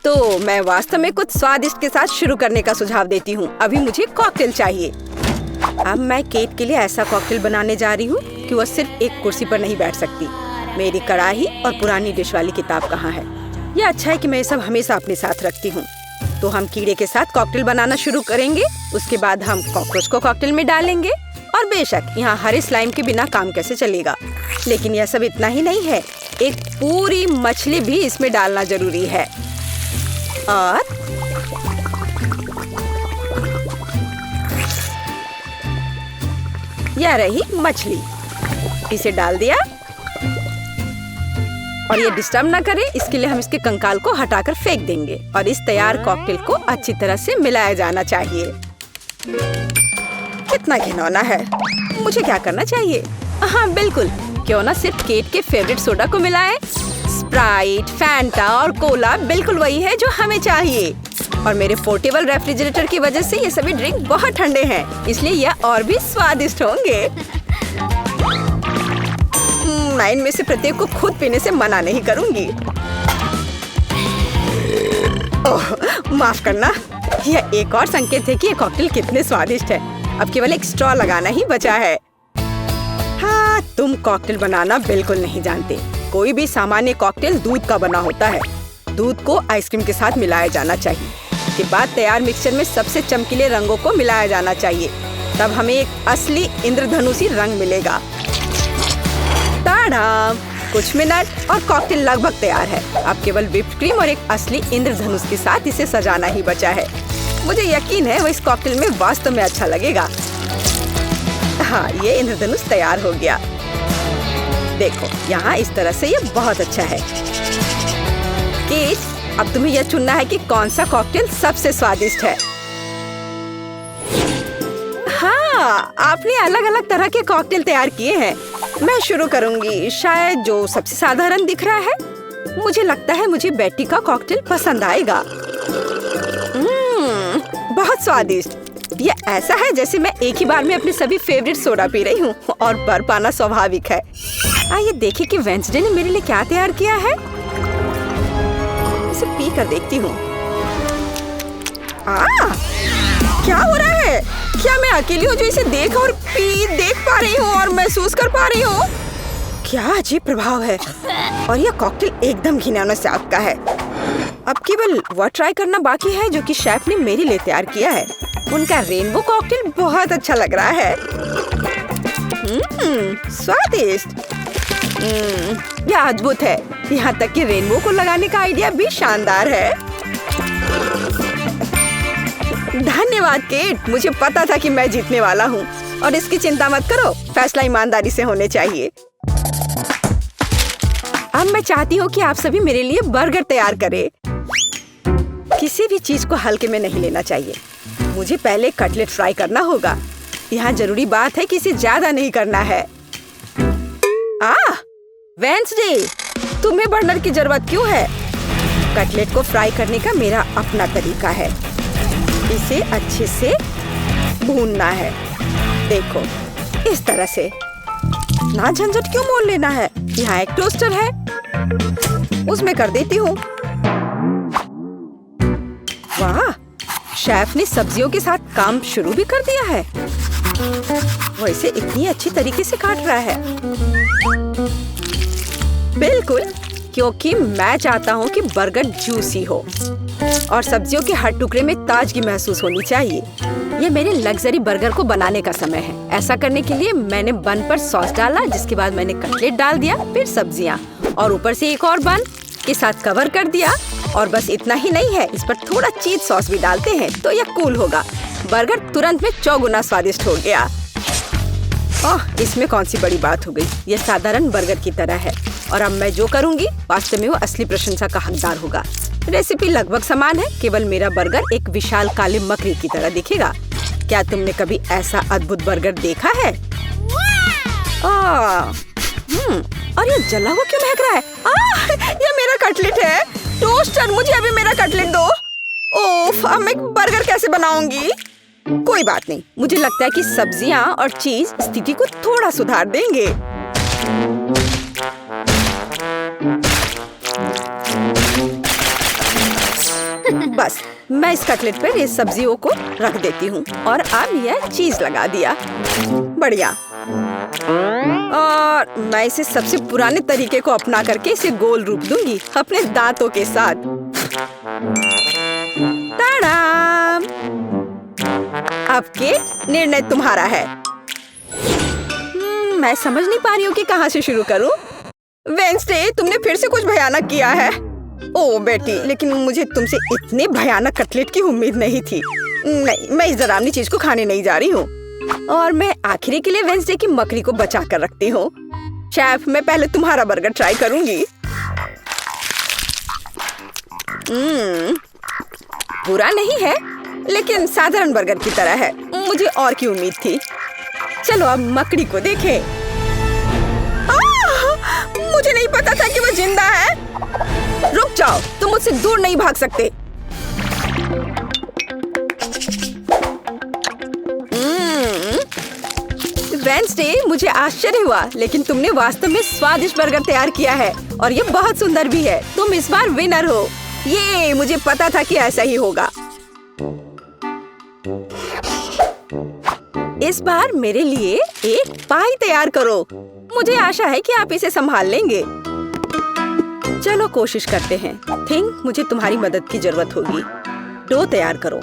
तो मैं वास्तव में कुछ स्वादिष्ट के साथ शुरू करने का सुझाव देती हूँ। अभी मुझे कॉकटेल चाहिए। अब मैं केट के लिए ऐसा कॉकटेल बनाने जा रही हूँ कि वह सिर्फ एक कुर्सी पर नहीं बैठ सकती। मेरी कढ़ाई और पुरानी डिश वाली किताब कहाँ है? यह अच्छा है कि मैं ये सब हमेशा अपने साथ रखती हूँ। तो हम कीड़े के साथ कॉकटेल बनाना शुरू करेंगे। उसके बाद हम कॉकरोच को कॉकटेल में डालेंगे। और बेशक यहाँ हरे स्लाइम के बिना काम कैसे चलेगा। लेकिन यह सब इतना ही नहीं है, एक पूरी मछली भी इसमें डालना जरूरी है। और यह रही मछली, इसे डाल दिया। और ये डिस्टर्ब ना करे, इसके लिए हम इसके कंकाल को हटाकर फेंक देंगे। और इस तैयार कॉकटेल को अच्छी तरह से मिलाया जाना चाहिए। कितना घिनौना है। मुझे क्या करना चाहिए? हाँ बिल्कुल, क्यों ना सिर्फ केट के फेवरेट सोडा को मिलाएं। स्प्राइट, फैंटा और कोला बिल्कुल वही है जो हमें चाहिए। और मेरे पोर्टेबल रेफ्रिजरेटर की वजह से ये सभी ड्रिंक बहुत ठंडे हैं, इसलिए यह और भी स्वादिष्ट होंगे। मैं इनमें से प्रत्येक को खुद पीने से मना नहीं करूंगी। ओह, माफ करना। यह एक और संकेत है कि ये कॉकटेल कितने स्वादिष्ट है। अब केवल एक स्ट्रॉ लगाना ही बचा है। हाँ, तुम कॉकटेल बनाना बिल्कुल नहीं जानते। कोई भी सामान्य कॉकटेल दूध का बना होता है। दूध को आइसक्रीम के साथ मिलाया जाना चाहिए। इसके बाद तैयार मिक्सचर में सबसे चमकीले रंगों को मिलाया जाना चाहिए। तब हमें एक असली इंद्रधनुषी रंग मिलेगा। टाडाम! कुछ मिनट और कॉकटेल लगभग तैयार है। अब केवल व्हिप्ड क्रीम और एक असली इंद्रधनुष के साथ इसे सजाना ही बचा है। मुझे यकीन है वो इस कॉकटेल में वास्तव में अच्छा लगेगा। हाँ, ये इंद्रधनुष तैयार हो गया। देखो, यहाँ इस तरह से ये बहुत अच्छा है। केट, अब तुम्हें यह चुनना है कि कौन सा कॉकटेल सबसे स्वादिष्ट है। हाँ, आपने अलग अलग तरह के कॉकटेल तैयार किए हैं। मैं शुरू करूंगी शायद जो सबसे साधारण दिख रहा है। मुझे लगता है मुझे बेटी का कॉकटेल पसंद आएगा। बहुत स्वादिष्ट। ये ऐसा है जैसे मैं एक ही बार में अपने सभी फेवरेट सोडा पी रही हूँ और बर्फ पाना स्वाभाविक है। आइए देखें कि वेंसडे ने मेरे लिए क्या तैयार किया है। इसे पी कर देखती हूँ। क्या हो रहा है? क्या मैं अकेली हूँ जो इसे देख पा रही हूँ और महसूस कर पा रही हूँ? क्या अजीब प्रभाव है। और यह कॉकटेल एकदम घिनौना स्वाद का है। अब केवल वह ट्राई करना बाकी है जो कि शेफ ने मेरे लिए तैयार किया है। उनका रेनबो कॉकटेल बहुत अच्छा लग रहा है। स्वादिष्ट। यह अद्भुत है। यहाँ तक कि रेनबो को लगाने का आइडिया भी शानदार है। धन्यवाद केट, मुझे पता था कि मैं जीतने वाला हूँ। और इसकी चिंता मत करो, फैसला ईमानदारी से होने चाहिए। अब मैं चाहती हूँ कि आप सभी मेरे लिए बर्गर तैयार करें। किसी भी चीज को हल्के में नहीं लेना चाहिए। मुझे पहले कटलेट फ्राई करना होगा। यहाँ जरूरी बात है कि इसे ज्यादा नहीं करना है। वेंसडे, तुम्हें बर्नर की जरूरत क्यों है? कटलेट को फ्राई करने का मेरा अपना तरीका है। इसे अच्छे से भूनना है। देखो, इस तरह से। ना झंझट क्यों मोल लेना है। यहाँ एक टोस्टर है, उसमें कर देती हूँ। वाह, शेफ ने सब्जियों के साथ काम शुरू भी कर दिया है। वो इसे इतनी अच्छी तरीके से काट रहा है। बिल्कुल, क्योंकि मैं चाहता हूँ कि बर्गर जूसी हो और सब्जियों के हर टुकड़े में ताजगी महसूस होनी चाहिए। ये मेरे लग्जरी बर्गर को बनाने का समय है। ऐसा करने के लिए मैंने बन पर सॉस डाला, जिसके बाद मैंने कटलेट डाल दिया, फिर सब्जियाँ और ऊपर से एक और बन के साथ कवर कर दिया। और बस इतना ही नहीं है, इस पर थोड़ा चीज सॉस भी डालते हैं तो यह कूल होगा। बर्गर तुरंत में 4 गुना स्वादिष्ट हो गया। ओह, इसमें कौन सी बड़ी बात हो गई। यह साधारण बर्गर की तरह है और अब मैं जो करूँगी वास्तव में वो असली प्रशंसा का हकदार होगा। रेसिपी लगभग समान है, केवल मेरा बर्गर एक विशाल काले मकड़ी की तरह दिखेगा। क्या तुमने कभी ऐसा अद्भुत बर्गर देखा है? और ये जला हुआ क्यों महक रहा है? ये मेरा कटलेट है। टोस्टर, मुझे अभी मेरा कटलेट दो। ओफ, अब मैं बर्गर कैसे बनाऊंगी? कोई बात नहीं, मुझे लगता है कि सब्जियां और चीज स्थिति को थोड़ा सुधार देंगे। बस मैं इस कटलेट पर इस सब्जियों को रख देती हूँ और अब यह चीज लगा दिया। बढ़िया। और मैं इसे सबसे पुराने तरीके को अपना करके इसे गोल रूप दूंगी अपने दांतों के साथ। ताड़ाम! अब केट, निर्णय तुम्हारा है। मैं समझ नहीं पा रही हूँ कि कहाँ से शुरू करूँ। वेंसडे, तुमने फिर से कुछ भयानक किया है। ओह बेटी, लेकिन मुझे तुमसे इतने भयानक कटलेट की उम्मीद नहीं थी। नहीं, मैं इस डरावनी चीज को खाने नहीं जा रही हूँ। और मैं आखिरी के लिए वेंसडे की मकड़ी को बचा कर रखती हूँ। शेफ, मैं पहले तुम्हारा बर्गर ट्राई करूंगी। बुरा नहीं है, लेकिन साधारण बर्गर की तरह है। मुझे और की उम्मीद थी। चलो अब मकड़ी को देखें। मुझे नहीं पता था कि वो जिंदा है। रुक जाओ, तुम मुझसे दूर नहीं भाग सकते। वेंसडे, मुझे आश्चर्य हुआ, लेकिन तुमने वास्तव में स्वादिष्ट बर्गर तैयार किया है और ये बहुत सुंदर भी है। तुम इस बार विनर हो। ये मुझे पता था कि ऐसा ही होगा। इस बार मेरे लिए एक पाई तैयार करो। मुझे आशा है कि आप इसे संभाल लेंगे। चलो कोशिश करते हैं। थिंक मुझे तुम्हारी मदद की जरूरत होगी। डो तैयार करो।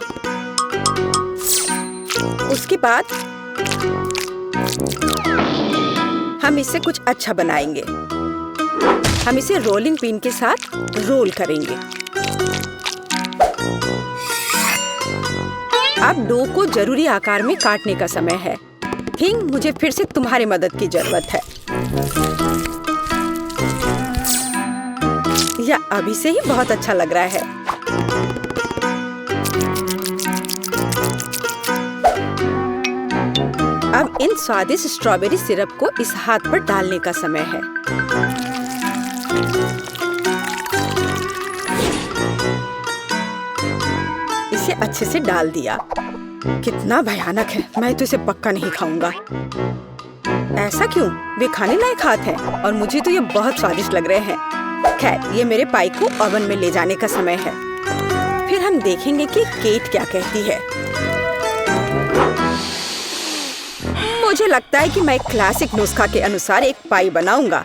उसके बाद हम इससे कुछ अच्छा बनाएंगे। हम इसे रोलिंग पिन के साथ रोल करेंगे। अब डो को जरूरी आकार में काटने का समय है। थिंक मुझे फिर से तुम्हारी मदद की जरूरत है। यह अभी से ही बहुत अच्छा लग रहा है। अब इन स्वादिष्ट स्ट्रॉबेरी सिरप को इस हाथ पर डालने का समय है। इसे अच्छे से डाल दिया। कितना भयानक है। मैं तो इसे पक्का नहीं खाऊंगा। ऐसा क्यों? वे खाने लायक हाथ हैं और मुझे तो ये बहुत स्वादिष्ट लग रहे हैं। खैर, ये मेरे पाई को ओवन में ले जाने का समय है। फिर हम देखेंगे कि केट क्या कहती है। मुझे लगता है कि मैं क्लासिक नुस्खा के अनुसार एक पाई बनाऊंगा।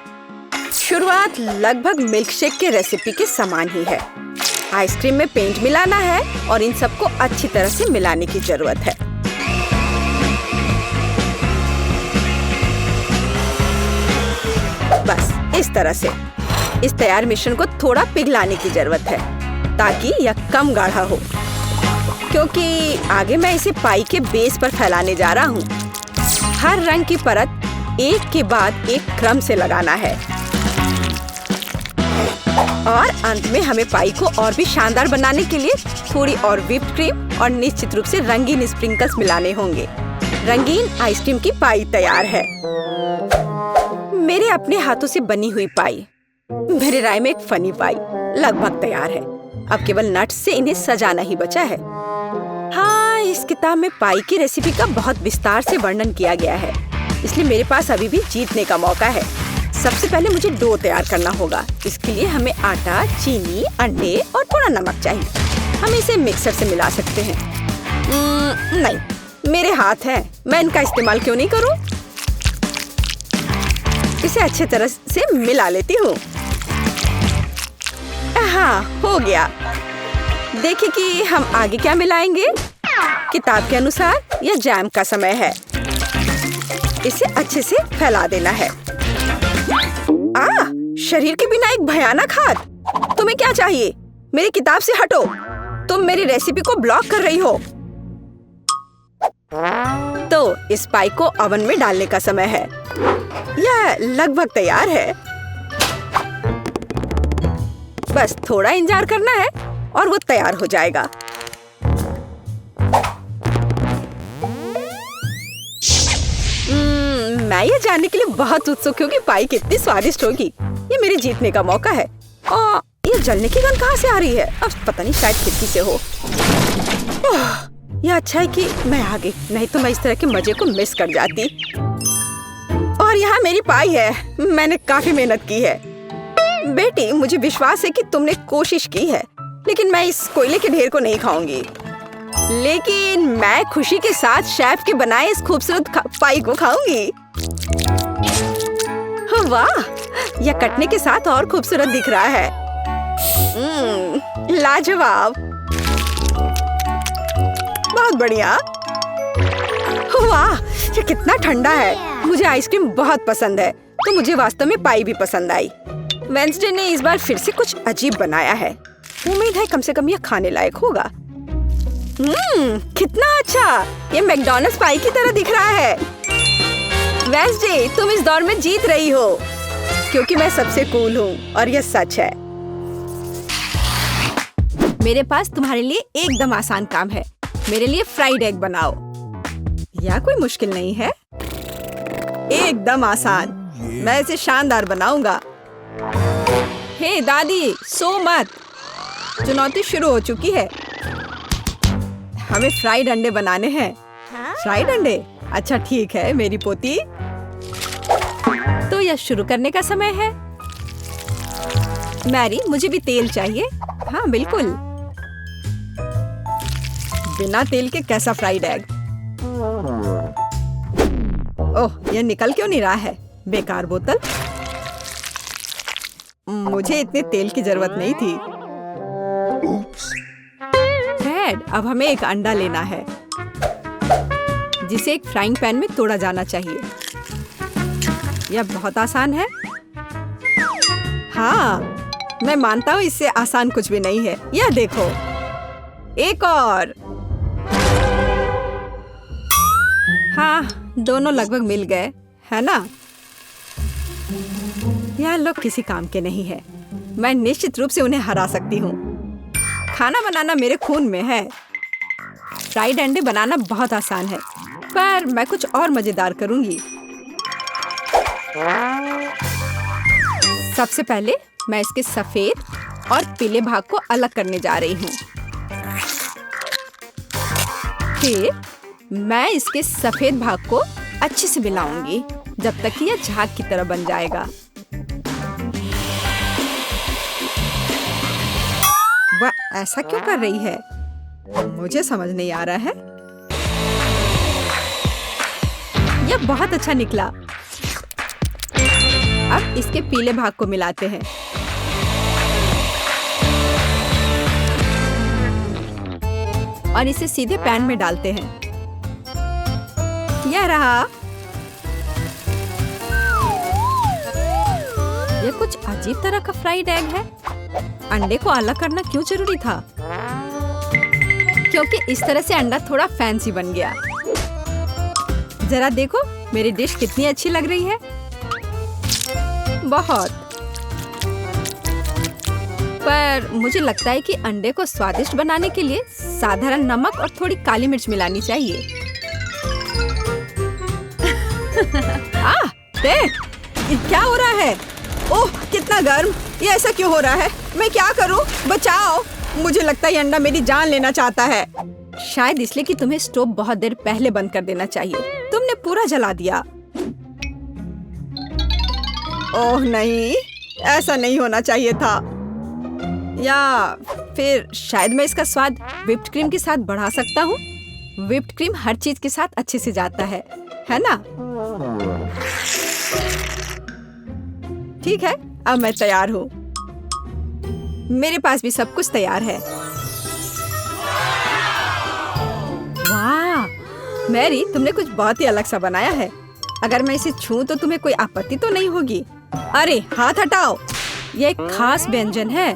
शुरुआत लगभग मिल्कशेक के रेसिपी के समान ही है। आइसक्रीम में पेंट मिलाना है और इन सबको अच्छी तरह से मिलाने की जरूरत है। बस इस तरह से। इस तैयार मिश्रण को थोड़ा पिघलाने की जरूरत है ताकि यह कम गाढ़ा हो, क्योंकि आगे मैं इसे पाई के बेस पर फैलाने जा रहा हूँ। हर रंग की परत एक के बाद एक क्रम से लगाना है और अंत में हमें पाई को और भी शानदार बनाने के लिए थोड़ी और व्हिप्ड क्रीम और निश्चित रूप से रंगीन स्प्रिंकल्स मिलाने होंगे। रंगीन आइसक्रीम की पाई तैयार है। मेरे अपने हाथों से बनी हुई पाई, मेरे राय में एक फनी पाई, लगभग तैयार है। अब केवल नट्स से इन्हें सजाना ही बचा है। हाँ, इस किताब में पाई की रेसिपी का बहुत विस्तार से वर्णन किया गया है, इसलिए मेरे पास अभी भी जीतने का मौका है। सबसे पहले मुझे डो तैयार करना होगा। इसके लिए हमें आटा, चीनी, अंडे और थोड़ा नमक चाहिए। हम इसे मिक्सर से मिला सकते हैं। नहीं, मेरे हाथ हैं, मैं इनका इस्तेमाल क्यों नहीं करूं? इसे अच्छे तरह से मिला लेती हूँ। हाँ, हो गया। देखिए कि हम आगे क्या मिलाएंगे। किताब के अनुसार यह जैम का समय है। इसे अच्छे से फैला देना है। शरीर के बिना एक भयानक हाथ। तुम्हें क्या चाहिए? मेरी किताब से हटो। तुम मेरी रेसिपी को ब्लॉक कर रही हो। तो इस पाई को ओवन में डालने का समय है। यह लगभग तैयार है। बस थोड़ा इंतजार करना है और वो तैयार हो जाएगा। मैं ये जानने के लिए बहुत उत्सुक हूँ कि पाई कितनी स्वादिष्ट होगी। ये मेरे जीतने का मौका है। और ये जलने की गंध कहाँ से आ रही है? अब पता नहीं, शायद खिड़की से हो। यह अच्छा है कि मैं आ गई, नहीं तो मैं इस तरह के मजे को मिस कर जाती। और यहाँ मेरी पाई है। मैंने काफी मेहनत की है। बेटी, मुझे विश्वास है कि तुमने कोशिश की है। लेकिन मैं इस कोयले के ढेर को नहीं खाऊंगी। लेकिन मैं खुशी के साथ शेफ के बनाए इस खूबसूरत पाई को खाऊंगी। वाह, यह कटने के साथ और खूबसूरत दिख रहा है। लाजवाब, बहुत बढ़िया। वाह, ये कितना ठंडा है। मुझे आइसक्रीम बहुत पसंद है, तो मुझे वास्तव में पाई भी पसंद आई। वेंसडे ने इस बार फिर से कुछ अजीब बनाया है। उम्मीद है कम से कम यह खाने लायक होगा। कितना अच्छा, ये मैकडॉनल्ड्स पाई की तरह दिख रहा है। वेंसडे, तुम इस दौर में जीत रही हो, क्योंकि मैं सबसे कूल हूँ और यह सच है। मेरे पास तुम्हारे लिए एकदम आसान काम है। मेरे लिए फ्राइड एग बनाओ। यह कोई मुश्किल नहीं है, एकदम आसान। मैं इसे शानदार बनाऊंगा। हे दादी, सो मत, चुनौती शुरू हो चुकी है। हमें फ्राइड अंडे बनाने हैं। फ्राइड अंडे? अच्छा ठीक है मेरी पोती। तो यह शुरू करने का समय है। मैरी, मुझे भी तेल चाहिए। हाँ बिल्कुल। बिना तेल के कैसा फ्राइड एग? ओह, यह निकल क्यों नहीं रहा है? बेकार बोतल। मुझे इतने तेल की जरूरत नहीं थी। डैड, अब हमें एक अंडा लेना है, जिसे एक फ्राइंग पैन में तोड़ा जाना चाहिए। यह बहुत आसान है। हाँ, मैं मानता हूँ इससे आसान कुछ भी नहीं है। यह देखो, एक और। हाँ, दोनों लगभग मिल गए, है ना? यह लोग किसी काम के नहीं है। मैं निश्चित रूप से उन्हें हरा सकती हूँ। खाना बनाना मेरे खून में है। फ्राइड अंडे बनाना बहुत आसान है, पर मैं कुछ और मजेदार करूंगी। सबसे पहले मैं इसके सफेद और पीले भाग को अलग करने जा रही हूँ। फिर मैं इसके सफेद भाग को अच्छे से मिलाऊंगी जब तक कि यह झाग की तरह बन जाएगा। वह ऐसा क्यों कर रही है? मुझे समझ नहीं आ रहा है। यह बहुत अच्छा निकला। अब इसके पीले भाग को मिलाते हैं। और इसे सीधे पैन में डालते हैं। यह रहा। यह कुछ अजीब तरह का फ्राइड एग है। अंडे को अलग करना क्यों जरूरी था? क्योंकि इस तरह से अंडा थोड़ा फैंसी बन गया। जरा देखो मेरी डिश कितनी अच्छी लग रही है। बहुत। पर मुझे लगता है कि अंडे को स्वादिष्ट बनाने के लिए साधारण नमक और थोड़ी काली मिर्च मिलानी चाहिए। देख, ये क्या हो रहा है? ओह, कितना गर्म! ये ऐसा क्यों हो रहा है? मैं क्या करूं? बचाओ! मुझे लगता है ये अंडा मेरी जान लेना चाहता है। शायद इसलिए कि तुम्हें स्टोव बहुत देर पहले बंद कर देना चाहिए। तुमने पूरा जला दिया। ओह नहीं, ऐसा नहीं होना चाहिए था। या फिर शायद मैं इसका स्वाद व्हिप्ड क्रीम के साथ बढ़ा सकता हूँ। व्हिप्ड क्रीम हर चीज के साथ अच्छे से जाता है ना? ठीक है, अब मैं तैयार हूँ। मेरे पास भी सब कुछ तैयार है। वाह, मैरी, तुमने कुछ बहुत ही अलग सा बनाया है। अगर मैं इसे छूं तो तुम्हें कोई आपत्ति तो नहीं होगी? अरे हाथ हटाओ, यह एक खास व्यंजन है।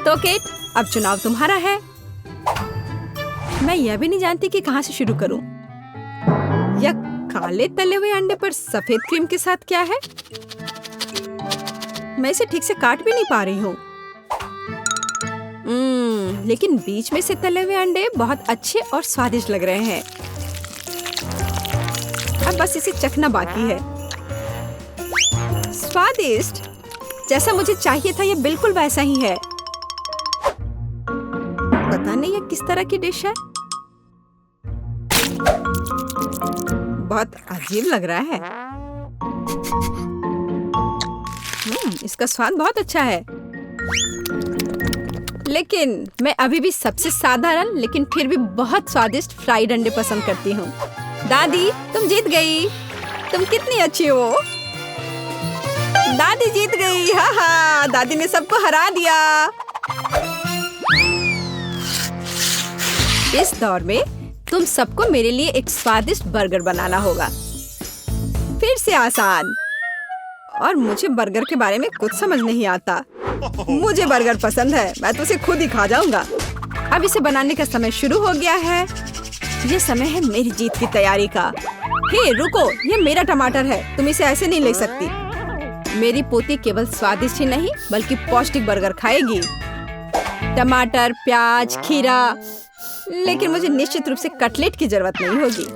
तो केट, अब चुनाव तुम्हारा है। मैं यह भी नहीं जानती कि कहाँ से शुरू करूं। यह काले तले हुए अंडे पर सफेद क्रीम के साथ क्या है? मैं इसे ठीक से काट भी नहीं पा रही हूँ। लेकिन बीच में से तले हुए अंडे बहुत अच्छे और स्वादिष्ट लग रहे हैं। अब बस इसे चखना बाकी है। स्वादिष्ट, जैसा मुझे चाहिए था, यह बिल्कुल वैसा ही है। पता नहीं यह किस तरह की डिश है। बहुत अजीब लग रहा है। इसका स्वाद बहुत अच्छा है। लेकिन मैं अभी भी सबसे साधारण लेकिन फिर भी बहुत स्वादिष्ट फ्राइड अंडे पसंद करती हूँ। दादी, तुम जीत गई। तुम कितनी अच्छी हो। दादी जीत गई। हाँ हाँ, दादी ने सबको हरा दिया। इस दौर में तुम सबको मेरे लिए एक स्वादिष्ट बर्गर बनाना होगा। फिर से आसान। और मुझे बर्गर के बारे में कुछ समझ नहीं आता। मुझे बर्गर पसंद है, मैं तो उसे खुद ही खा जाऊंगा। अब इसे बनाने का समय शुरू हो गया है। ये समय है मेरी जीत की तैयारी का। हे रुको, ये मेरा टमाटर है, तुम इसे ऐसे नहीं ले सकती। मेरी पोती केवल स्वादिष्ट ही नहीं बल्कि पौष्टिक बर्गर खाएगी। टमाटर, प्याज, खीरा, लेकिन मुझे निश्चित रूप से कटलेट की जरूरत नहीं होगी।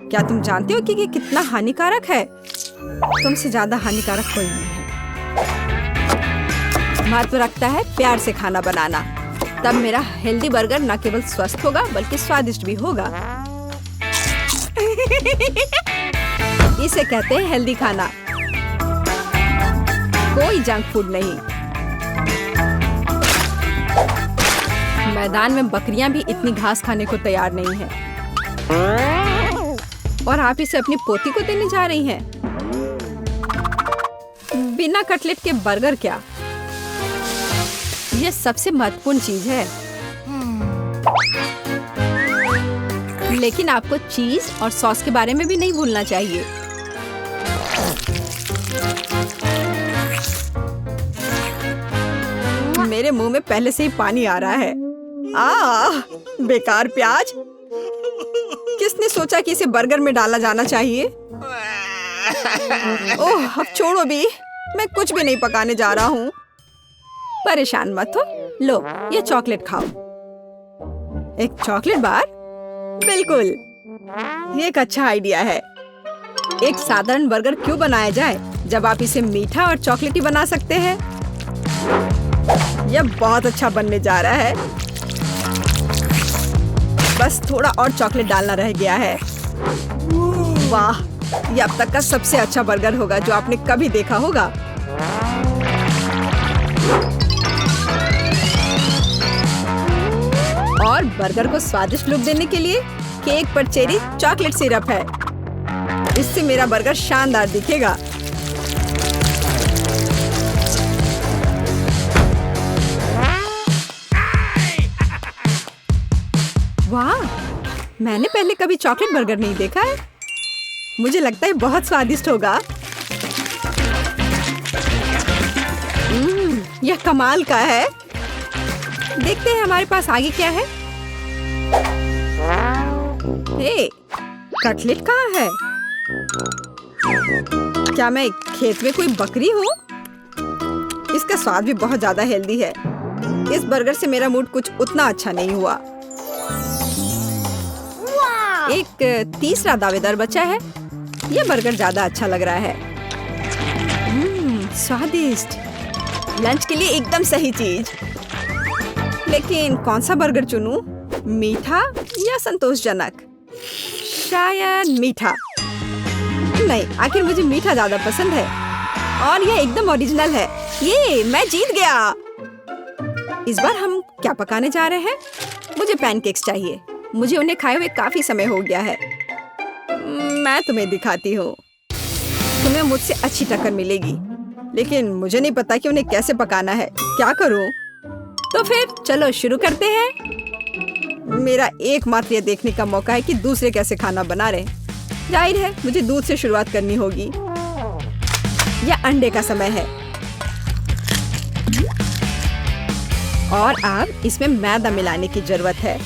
क्या तुम जानते हो कि ये कितना हानिकारक है? तुमसे ज्यादा हानिकारक कोई नहीं है। महत्व रखता है प्यार से खाना बनाना, तब मेरा हेल्दी बर्गर न केवल स्वस्थ होगा बल्कि स्वादिष्ट भी होगा। इसे कहते हैं हेल्दी खाना, कोई जंक फूड नहीं। मैदान में बकरियां भी इतनी घास खाने को तैयार नहीं है, और आप इसे अपनी पोती को देने जा रही हैं। बिना कटलेट के बर्गर क्या? यह सबसे महत्वपूर्ण चीज है। लेकिन आपको चीज और सॉस के बारे में भी नहीं भूलना चाहिए। मेरे मुंह में पहले से ही पानी आ रहा है। बेकार प्याज। किसने सोचा कि इसे बर्गर में डाला जाना चाहिए? ओह, अब छोड़ो भी, मैं कुछ भी नहीं पकाने जा रहा हूँ। परेशान मत हो। लो, ये चॉकलेट खाओ। एक चॉकलेट बार? बिल्कुल, ये एक अच्छा आइडिया है। एक साधारण बर्गर क्यों बनाया जाए जब आप इसे मीठा और चॉकलेटी बना सकते हैं? यह बहुत अच्छा बनने जा रहा है। बस थोड़ा और चॉकलेट डालना रह गया है। वाह, ये अब तक का सबसे अच्छा बर्गर होगा जो आपने कभी देखा होगा। और बर्गर को स्वादिष्ट लुक देने के लिए केक पर चेरी चॉकलेट सिरप है। इससे मेरा बर्गर शानदार दिखेगा। वाह, मैंने पहले कभी चॉकलेट बर्गर नहीं देखा है। मुझे लगता है बहुत स्वादिष्ट होगा। यह कमाल का है। देखते हैं हमारे पास आगे क्या है। हे, कटलेट कहाँ है? क्या मैं खेत में कोई बकरी हूँ? इसका स्वाद भी बहुत ज्यादा हेल्दी है। इस बर्गर से मेरा मूड कुछ उतना अच्छा नहीं हुआ। एक तीसरा दावेदार बचा है। यह बर्गर ज्यादा अच्छा लग रहा है। स्वादिष्ट। लंच के लिए एकदम सही चीज। लेकिन कौन सा बर्गर चुनूं? मीठा या संतोषजनक? शायद मीठा। नहीं, आखिर मुझे मीठा ज्यादा पसंद है। और यह एकदम ओरिजिनल है। ये मैं जीत गया। इस बार हम क्या पकाने जा रहे हैं? मुझे पैनकेक्स चाहिए। मुझे उन्हें खाए हुए काफी समय हो गया है। मैं तुम्हें दिखाती हूँ। तुम्हें मुझसे अच्छी टक्कर मिलेगी, लेकिन मुझे नहीं पता कि उन्हें कैसे पकाना है। क्या करूँ? तो फिर चलो शुरू करते हैं। मेरा एकमात्र ये देखने का मौका है कि दूसरे कैसे खाना बना रहे। जाहिर है मुझे दूध से शुरुआत करनी होगी। यह अंडे का समय है। और अब इसमें मैदा मिलाने की जरूरत है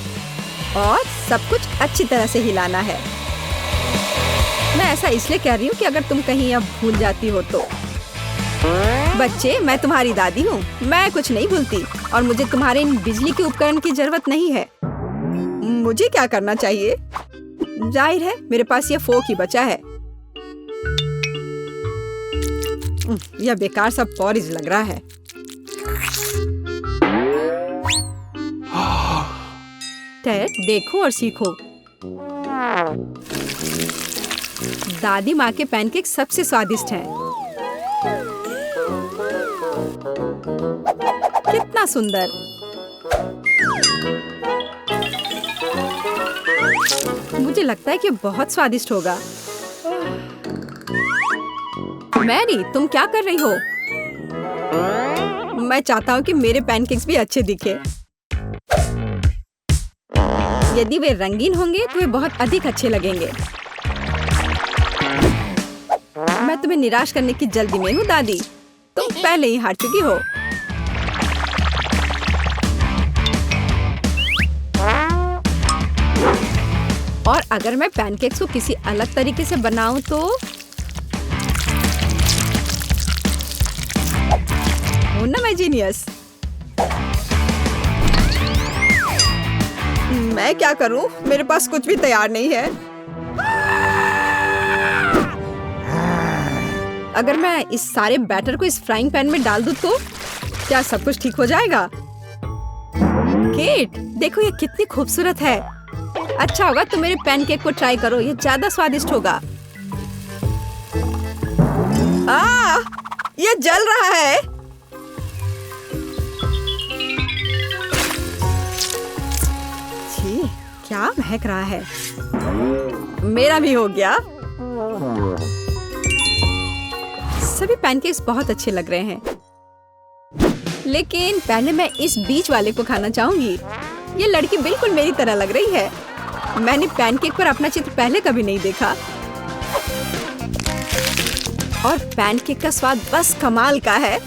और सब कुछ अच्छी तरह से हिलाना है। मैं ऐसा इसलिए कह रही हूँ कि अगर तुम कहीं अब भूल जाती हो तो। बच्चे, मैं तुम्हारी दादी हूँ। मैं कुछ नहीं भूलती और मुझे तुम्हारे इन बिजली के उपकरण की जरूरत नहीं है। मुझे क्या करना चाहिए? जाहिर है मेरे पास यह फोक ही बचा है। यह बेकार सा पॉरिज लग रहा है। टेड, देखो और सीखो। दादी माँ के पैनकेक सबसे स्वादिष्ट हैं। कितना सुंदर। मुझे लगता है कि बहुत स्वादिष्ट होगा। मैरी, तुम क्या कर रही हो? मैं चाहता हूँ कि मेरे पैनकेक्स भी अच्छे दिखे। यदि वे रंगीन होंगे तो वे बहुत अधिक अच्छे लगेंगे। मैं तुम्हें निराश करने की जल्दी में हूँ दादी। तुम पहले ही हार चुकी हो। और अगर मैं पैनकेक्स को किसी अलग तरीके से बनाऊं तो हूं ना मैं जीनियस। मैं क्या करूं? मेरे पास कुछ भी तैयार नहीं है। अगर मैं इस सारे बैटर को इस फ्राइंग पैन में डाल दूं तो क्या सब कुछ ठीक हो जाएगा? केट, देखो ये कितनी खूबसूरत है। अच्छा होगा तुम मेरे पैनकेक को ट्राई करो, ये ज्यादा स्वादिष्ट होगा। ये जल रहा है। छी, क्या महक रहा है। मेरा भी हो गया। सभी पैनकेक्स बहुत अच्छे लग रहे हैं, लेकिन पहले मैं इस बीच वाले को खाना चाहूंगी। ये लड़की बिल्कुल मेरी तरह लग रही है। मैंने पैनकेक पर अपना चित्र पहले कभी नहीं देखा। और पैनकेक का स्वाद बस कमाल का है।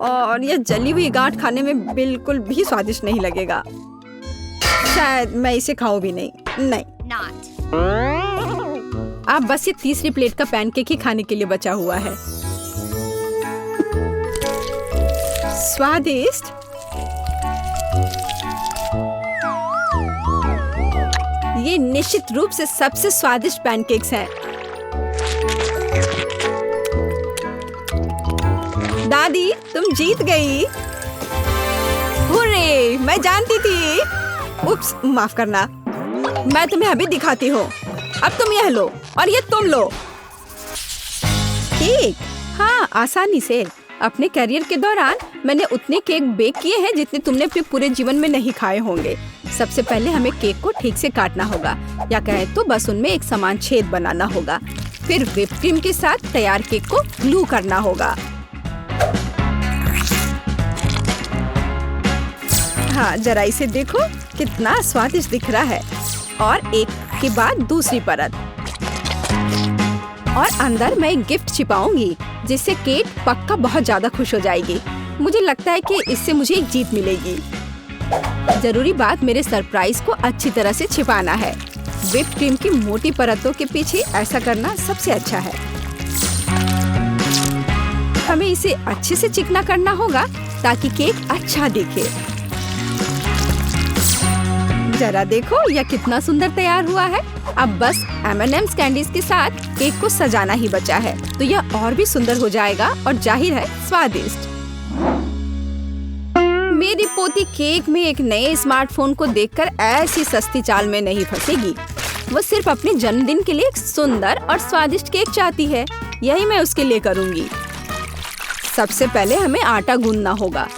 और यह जली हुई गांठ खाने में बिल्कुल भी स्वादिष्ट नहीं लगेगा। शायद मैं इसे खाऊं भी नहीं। अब बस ये तीसरी प्लेट का पैनकेक ही खाने के लिए बचा हुआ है। स्वादिष्ट। ये निश्चित रूप से सबसे स्वादिष्ट पैनकेक्स हैं। दादी, तुम जीत गई। हुर्रे, मैं जानती थी। उप्स, माफ करना। मैं तुम्हें अभी दिखाती हूँ। अब तुम यह लो और ये तुम लो। केक? हाँ, आसानी से। अपने करियर के दौरान मैंने उतने केक बेक किए हैं जितने तुमने अपने पूरे जीवन में नहीं खाए होंगे। सबसे पहले हमें केक को ठीक से काटना होगा, या कहें तो बस उनमें एक समान छेद बनाना होगा। फिर व्हिप क्रीम के साथ तैयार केक को ग्लू करना होगा। हाँ, जरा इसे देखो, कितना स्वादिष्ट दिख रहा है। और एक के बाद दूसरी परत। और अंदर मैं एक गिफ्ट छिपाऊंगी, जिससे केट पक्का बहुत ज्यादा खुश हो जाएगी। मुझे लगता है कि इससे मुझे एक जीत मिलेगी। जरूरी बात मेरे सरप्राइज को अच्छी तरह से छिपाना है। व्हिप क्रीम की मोटी परतों के पीछे ऐसा करना सबसे अच्छा है। हमें इसे अच्छे से चिकना करना होगा ताकि केक अच्छा दिखे। जरा देखो यह कितना सुंदर तैयार हुआ है। अब बस M&M's कैंडीज के साथ केक को सजाना ही बचा है, तो यह और भी सुंदर हो जाएगा और जाहिर है स्वादिष्ट। मेरी पोती केक में एक नए स्मार्टफोन को देखकर ऐसी सस्ती चाल में नहीं फंसेगी। वो सिर्फ अपने जन्मदिन के लिए एक सुंदर और स्वादिष्ट केक चाहती है। यही मैं उसके लिए करूँगी। सबसे पहले हमें आटा गूंदना होगा।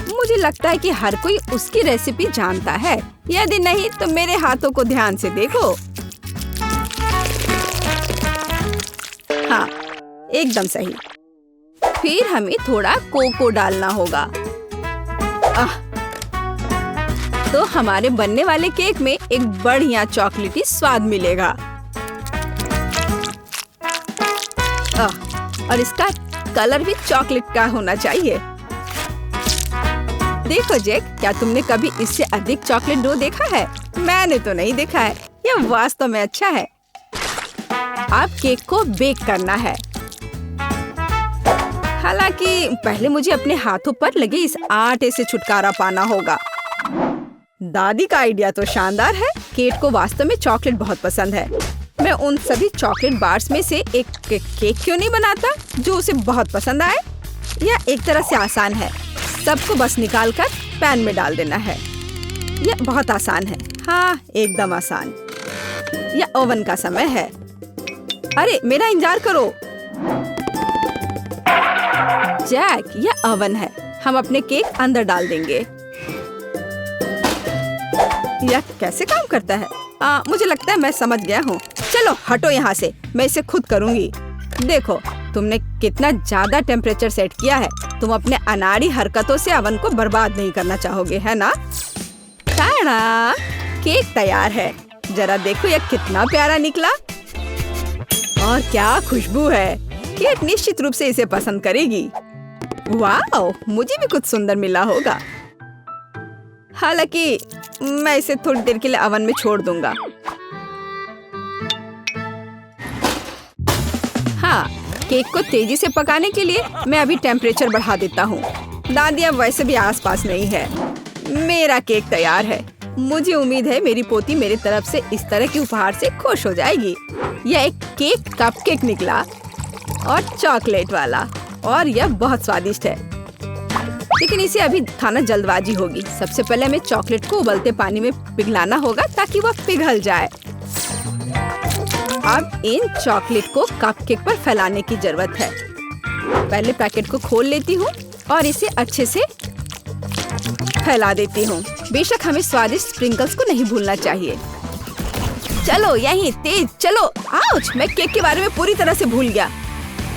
मुझे लगता है कि हर कोई उसकी रेसिपी जानता है। यदि नहीं तो मेरे हाथों को ध्यान से देखो। हाँ, एकदम सही। फिर हमें थोड़ा कोको डालना होगा। तो हमारे बनने वाले केक में एक बढ़िया चॉकलेटी स्वाद मिलेगा। और इसका कलर भी चॉकलेट का होना चाहिए। देखो जैक, क्या तुमने कभी इससे अधिक चॉकलेट डो देखा है? मैंने तो नहीं देखा है। यह वास्तव में अच्छा है। अब केक को बेक करना है। हालांकि पहले मुझे अपने हाथों पर लगे इस आटे से छुटकारा पाना होगा। दादी का आइडिया तो शानदार है। केट को वास्तव में चॉकलेट बहुत पसंद है। मैं उन सभी चॉकलेट बार्स में से एक केक क्यों नहीं बनाता जो उसे बहुत पसंद आए। यह एक तरह से आसान है। सबको बस निकालकर पैन में डाल देना है। यह बहुत आसान है। हाँ, एकदम आसान। यह ओवन का समय है। अरे मेरा इंतजार करो। जैक, यह ओवन है। हम अपने केक अंदर डाल देंगे। यह कैसे काम करता है? मुझे लगता है मैं समझ गया हूँ। चलो हटो यहाँ से, मैं इसे खुद करूँगी। देखो तुमने कितना ज्यादा टेम्परेचर सेट किया है। तुम अपने अनाड़ी हरकतों से अवन को बर्बाद नहीं करना चाहोगे, है ना? टाड़ा, केक तैयार है। जरा देखो यह कितना प्यारा निकला और क्या खुशबू है। केक निश्चित रूप से इसे पसंद करेगी। वाह, मुझे भी कुछ सुंदर मिला होगा। हालांकि मैं इसे थोड़ी देर के लिए अवन में छोड़ दूंगा। हाँ, केक को तेजी से पकाने के लिए मैं अभी टेम्परेचर बढ़ा देता हूँ। दादी अब वैसे भी आसपास नहीं है। मेरा केक तैयार है। मुझे उम्मीद है मेरी पोती मेरी तरफ से इस तरह के उपहार से खुश हो जाएगी। यह एक केक कपकेक निकला और चॉकलेट वाला, और यह बहुत स्वादिष्ट है। लेकिन इसे अभी खाना जल्दबाजी होगी। सबसे पहले हमें चॉकलेट को उबलते पानी में पिघलाना होगा ताकि वह पिघल जाए। अब इन चॉकलेट को कपकेक पर फैलाने की जरूरत है। पहले पैकेट को खोल लेती हूँ और इसे अच्छे से फैला देती हूँ। बेशक हमें स्वादिष्ट स्प्रिंकल्स को नहीं भूलना चाहिए। चलो यहीं तेज चलो। आउच, मैं केक के बारे में पूरी तरह से भूल गया।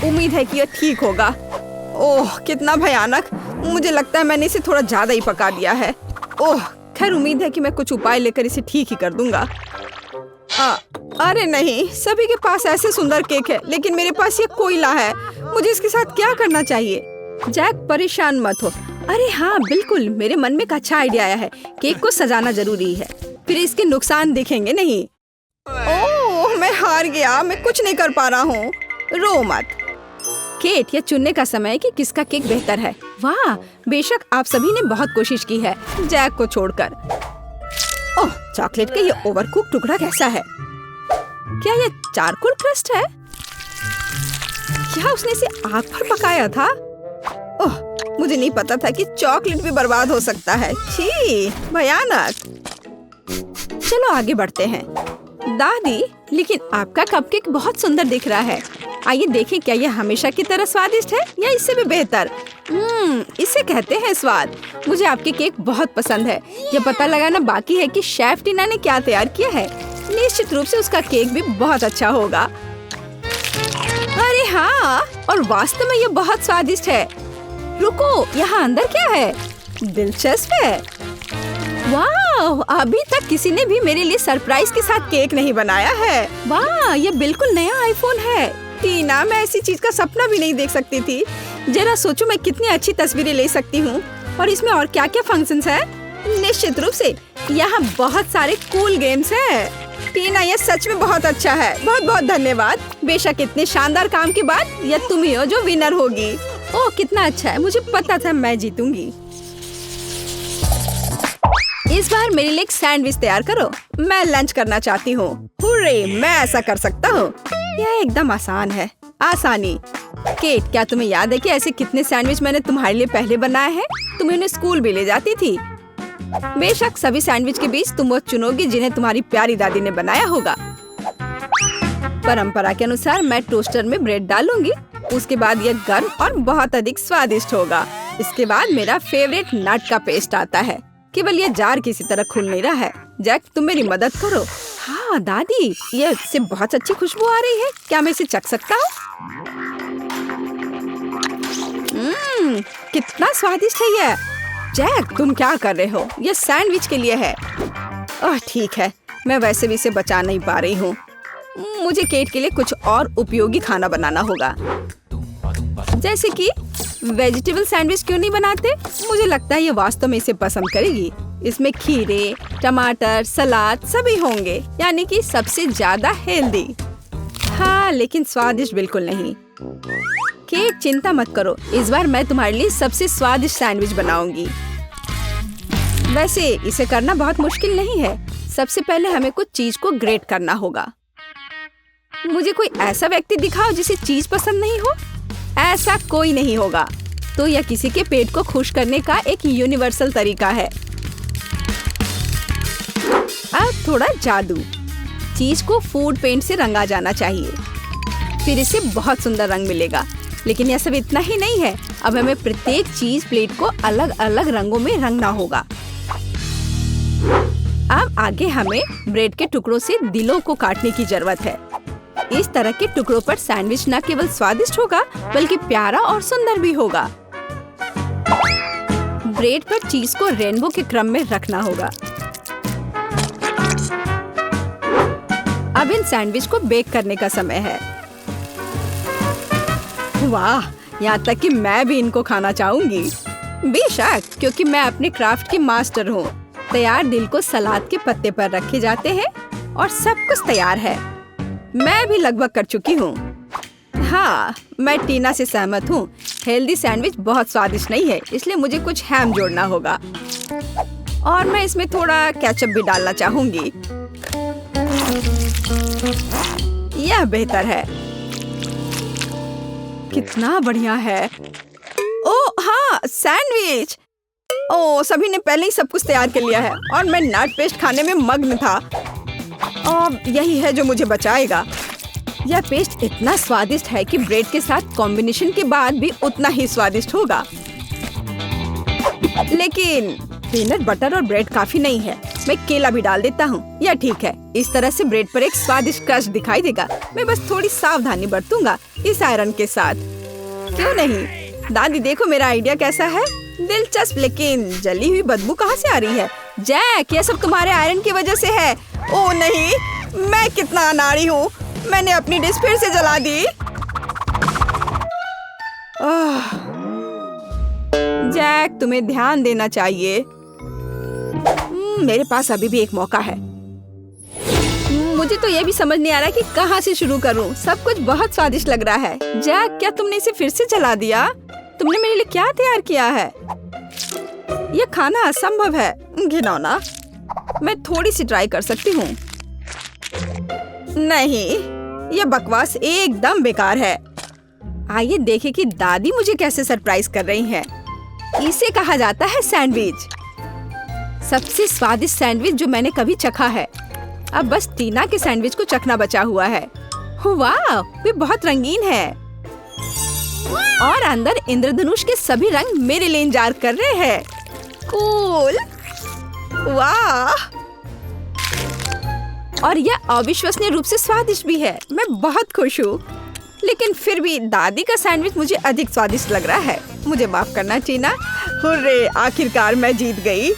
उम्मीद है कि यह ठीक होगा। ओह कितना भयानक। मुझे लगता है मैंने इसे थोड़ा ज्यादा ही पका दिया है। ओह खैर, उम्मीद है कि मैं कुछ उपाय लेकर इसे ठीक ही कर दूंगा। अरे नहीं, सभी के पास ऐसे सुंदर केक है, लेकिन मेरे पास ये कोयला है। मुझे इसके साथ क्या करना चाहिए? जैक परेशान मत हो। अरे हाँ बिल्कुल, मेरे मन में एक अच्छा आइडिया आया है। केक को सजाना जरूरी है, फिर इसके नुकसान दिखेंगे नहीं। ओह मैं हार गया, मैं कुछ नहीं कर पा रहा हूँ। रो मत केट, यह चुनने का समय है कि किसका केक बेहतर है। वाह, बेशक आप सभी ने बहुत कोशिश की है, जैक को छोड़कर। ओह, चॉकलेट का ये ओवरकुक टुकड़ा कैसा है? क्या यह चारकोल क्रस्ट है? क्या उसने इसे आग पर पकाया था? ओह, मुझे नहीं पता था कि चॉकलेट भी बर्बाद हो सकता है। छी, भयानक। चलो आगे बढ़ते हैं। दादी, लेकिन आपका कपकेक बहुत सुंदर दिख रहा है। आइए देखें क्या यह हमेशा की तरह स्वादिष्ट है या इससे भी बेहतर। इसे कहते हैं स्वाद। मुझे आपके केक बहुत पसंद है। यह पता लगाना बाकी है कि शेफ टीना ने क्या तैयार किया है। निश्चित रूप से उसका केक भी बहुत अच्छा होगा। अरे हाँ, और वास्तव में यह बहुत स्वादिष्ट है। रुको, यहाँ अंदर क्या है? दिलचस्प है। वाह, अभी तक किसी ने भी मेरे लिए सरप्राइज के साथ केक नहीं बनाया है। वाह, ये बिल्कुल नया आईफोन है। टीना, मैं ऐसी चीज का सपना भी नहीं देख सकती थी। जरा सोचो मैं कितनी अच्छी तस्वीरें ले सकती हूँ। और इसमें और क्या क्या फंक्शंस हैं? निश्चित रूप से यहाँ बहुत सारे कूल गेम्स हैं। टीना, यह सच में बहुत अच्छा है। बहुत बहुत धन्यवाद। बेशक इतने शानदार काम के बाद यह तुम ही हो जो विनर होगी। ओह कितना अच्छा है, मुझे पता था मैं जीतूंगी। इस बार मेरे लिए एक सैंडविच तैयार करो। मैं लंच करना चाहती हूँ। हुर्रे, मैं ऐसा कर सकता हूँ। यह एकदम आसान है। आसानी। केट, क्या तुम्हें याद है कि ऐसे कितने सैंडविच मैंने तुम्हारे लिए पहले बनाए हैं? तुम्हें उन्हें स्कूल भी ले जाती थी। बेशक सभी सैंडविच के बीच तुम वो चुनोगी जिन्हें तुम्हारी प्यारी दादी ने बनाया होगा। परंपरा के अनुसार मैं टोस्टर में ब्रेड डालूंगी। उसके बाद यह गर्म और बहुत अधिक स्वादिष्ट होगा। इसके बाद मेरा फेवरेट नट का पेस्ट आता है। केवल यह जार किसी तरह खुल नहीं रहा है। जैक, तुम मेरी मदद करो। हाँ दादी, ये इससे बहुत अच्छी खुशबू आ रही है। क्या मैं इसे चख सकता हूँ? कितना स्वादिष्ट है यह। जैक, तुम क्या कर रहे हो? यह सैंडविच के लिए है। ओह ठीक है, मैं वैसे भी इसे बचा नहीं पा रही हूँ। मुझे केट के लिए कुछ और उपयोगी खाना बनाना होगा। जैसे कि वेजिटेबल सैंडविच क्यों नहीं बनाते? मुझे लगता है ये वास्तव में इसे पसंद करेगी। इसमें खीरे, टमाटर, सलाद सभी होंगे, यानी कि सबसे ज्यादा हेल्दी। हाँ, लेकिन स्वादिष्ट बिल्कुल नहीं। केट, चिंता मत करो, इस बार मैं तुम्हारे लिए सबसे स्वादिष्ट सैंडविच बनाऊंगी। वैसे इसे करना बहुत मुश्किल नहीं है। सबसे पहले हमें कुछ चीज को ग्रेट करना होगा। मुझे कोई ऐसा व्यक्ति दिखाओ जिसे चीज पसंद नहीं हो। ऐसा कोई नहीं होगा। तो यह किसी के पेट को खुश करने का एक यूनिवर्सल तरीका है। अब थोड़ा जादू। चीज को फूड पेंट से रंगा जाना चाहिए, फिर इसे बहुत सुंदर रंग मिलेगा। लेकिन यह सब इतना ही नहीं है। अब हमें प्रत्येक चीज प्लेट को अलग अलग रंगों में रंगना होगा। अब आगे हमें ब्रेड के टुकड़ों से दिलों को काटने की जरूरत है। इस तरह के टुकड़ों पर सैंडविच न केवल स्वादिष्ट होगा बल्कि प्यारा और सुंदर भी होगा। ब्रेड पर चीज को रेनबो के क्रम में रखना होगा। अब इन सैंडविच को बेक करने का समय है। वाह, यहाँ तक कि मैं भी इनको खाना चाहूंगी। बेशक, क्योंकि मैं अपने क्राफ्ट की मास्टर हूँ। तैयार दिल को सलाद के पत्ते पर रखे जाते हैं और सब कुछ तैयार है। मैं भी लगभग कर चुकी हूँ। हाँ, मैं टीना से सहमत हूँ। हेल्दी सैंडविच बहुत स्वादिष्ट नहीं है, इसलिए मुझे कुछ हैम जोड़ना होगा और मैं इसमें थोड़ा केचप भी डालना चाहूंगी। यह बेहतर है। कितना बढ़िया है। ओह हाँ, सैंडविच। ओह, सभी ने पहले ही सब कुछ तैयार कर लिया है और मैं नट पेस्ट खाने में मग्न था। और यही है जो मुझे बचाएगा। यह पेस्ट इतना स्वादिष्ट है कि ब्रेड के साथ कॉम्बिनेशन के बाद भी उतना ही स्वादिष्ट होगा। लेकिन पीनट बटर और ब्रेड काफी नहीं है। मैं केला भी डाल देता हूँ। यह ठीक है। इस तरह से ब्रेड पर एक स्वादिष्ट क्रस्ट दिखाई देगा। मैं बस थोड़ी सावधानी बरतूंगा इस आयरन के साथ। क्यों नहीं? दादी देखो मेरा आइडिया कैसा है। दिलचस्प, लेकिन जली हुई बदबू कहाँ से आ रही है? जैक, यह सब तुम्हारे आयरन की वजह से है। ओह नहीं, मैं कितना अनाड़ी हूँ। मैंने अपनी डिश फिर से जला दी। जैक, तुम्हें ध्यान देना चाहिए। मेरे पास अभी भी एक मौका है। मुझे तो ये भी समझ नहीं आ रहा कि कहाँ से शुरू करूँ। सब कुछ बहुत स्वादिष्ट लग रहा है। जैक, क्या तुमने इसे फिर से जला दिया? तुमने मेरे लिए क्या तैयार किया है? यह खाना असंभव है। घिनौना। मैं थोड़ी सी ट्राई कर सकती हूँ। नहीं, यह बकवास एकदम बेकार है। आइए देखें कि दादी मुझे कैसे सरप्राइज कर रही हैं। इसे कहा जाता है सैंडविच। सबसे स्वादिष्ट सैंडविच जो मैंने कभी चखा है। अब बस टीना के सैंडविच को चखना बचा हुआ है। वाह, वे बहुत रंगीन है और अंदर इंद्रधनुष के सभी रंग मेरे लिए इंतजार कर रहे हैं। कूल। वाह, और यह अविश्वसनीय रूप से स्वादिष्ट भी है। मैं बहुत खुश हूँ। लेकिन फिर भी दादी का सैंडविच मुझे अधिक स्वादिष्ट लग रहा है। मुझे माफ करना टीना। हुर्रे, आखिरकार मैं जीत गई।